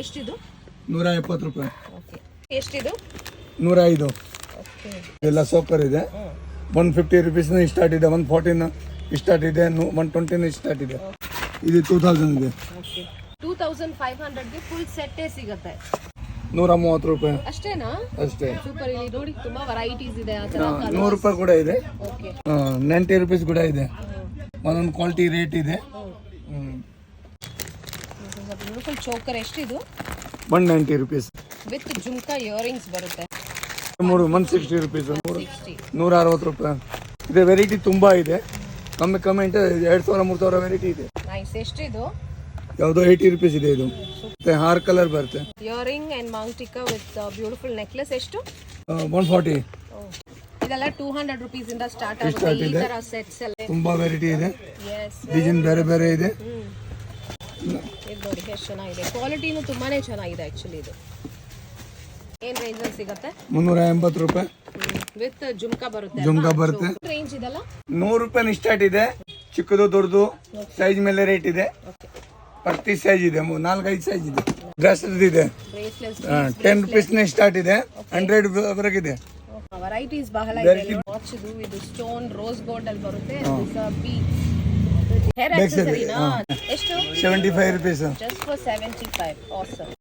ಎಷ್ಟಿದು? 170 ರೂಪಾಯಿ. Okay. ಎಷ್ಟಿದು? 105. Okay. ಎಲ್ಲ soccer ಇದೆ. 150 rupees ಸ್ಟಾರ್ಟ್ ಇದೆ, 114 ಸ್ಟಾರ್ಟ್ ಇದೆ, 120 ಸ್ಟಾರ್ಟ್ ಇದೆ. ಇದು 2000 ಇದೆ. ಓಕೆ. 2500 ಗೆ ಫುಲ್ ಸೆಟ್ ಸಿಗುತ್ತೆ. 130 ರೂಪಾಯಿ ಅಷ್ಟೇನಾ? ಅಷ್ಟೇ. ಸೂಪರ್. ಇಲ್ಲಿ ನೋಡಿ ತುಂಬಾ ವೆರೈಟೀಸ್ ಇದೆ. ಆ ತರ 100 ರೂಪಾಯಿ ಕೂಡ ಇದೆ. ಓಕೆ. 90 rupees ಕೂಡ ಇದೆ. ಒಂದೊಂದು ಕ್ವಾಲಿಟಿ ರೇಟ್ ಇದೆ. Beautiful choker. ಎಷ್ಟಿದು? 190 rupees. ವಿತ್ ಜುಮ್ಕಾ ಇಯರಿಂಗ್ಸ್ ಬರುತ್ತೆ. 160 rupees. 60. 160 ರೂಪಾಯಿ ಇದೆ. ವೆರೈಟಿ ತುಂಬಾ ಇದೆ. ಕಮ್ಮಿ ಅಂತ 2000-3000 ವೆರೈಟಿ ಇದೆ. ನೈಸ್. ಎಷ್ಟಿದು? ಯಾವುದೋ 80 rupees ಇದೆ. ಇದು ಮತ್ತೆ ಹಾರ್ ಕಲರ್ ಬರುತ್ತೆ. ಇಯರಿಂಗ್ ಅಂಡ್ ಮೌಂಟಿಕಾ ವಿತ್ ಬ್ಯೂಟಿಫುಲ್ ನೆಕ್ಲೆಸ್. ಎಷ್ಟು? 140. ಇದೆಲ್ಲ 200 rupees ಇಂದ ಸ್ಟಾರ್ಟ್ ಆಗುತ್ತೆ. ಈ ತರ ಸೆಟ್ಸ್ ಎಲ್ಲ ತುಂಬಾ ವೆರೈಟಿ ಇದೆ. ಎಸ್. ಡಿಸೈನ್ ಬೇರೆ ಇದೆ. ಇದು ನೋಡಿ ಎಷ್ಟು ಚೆನ್ನಾಗಿದೆ. ಕ್ವಾಲಿಟಿನೂ ತುಂಬಾನೇ ಚೆನ್ನಾಗಿದೆ ಆಕ್ಚುಲಿ. ಇದು ಏನ್ ರೇಂಜ್ ಅಲ್ಲಿ ಸಿಗುತ್ತೆ? 380 ರೂಪಾಯಿ ವಿತ್ ಜುಮ್ಕಾ ಬರುತ್ತೆ. ಜುಮ್ಕಾ ಬರುತ್ತೆ. ರೇಂಜ್ ಇದೆಲ್ಲ 100 ರೂಪಾಯಿ ಸ್ಟಾರ್ಟ್ ಇದೆ. ಚಿಕ್ಕದು ದೊಡ್ಡದು ಸೈಜ್ ಮೇಲೆ ರೇಟ್ ಇದೆ. ಪ್ರತಿ ಸೈಜ್ ಇದೆ. 4-5 ಸೈಜ್ ಇದೆ. ಡ್ರೆಸ್ ಇದೆ. ಬ್ರೇಸ್ಲೆಟ್ಸ್ 10 rupees ಸ್ಟಾರ್ಟ್ ಇದೆ. 100 ವರೆಗೆ ಇದೆ. ವೆರೈಟೀಸ್ ಬಹಳ ಇದೆ. ವಾಚ್ ಇದು ಸ್ಟೋನ್ ರೋಸ್ ಗೋಲ್ಡ್ ಅಲ್ಲಿ ಬರುತ್ತೆ. ಹೇರ್ ಆಕ್ಸೆಸರಿನಾ? ಎಷ್ಟು? 75 rupees. Just for 75. ಆಸಮ್.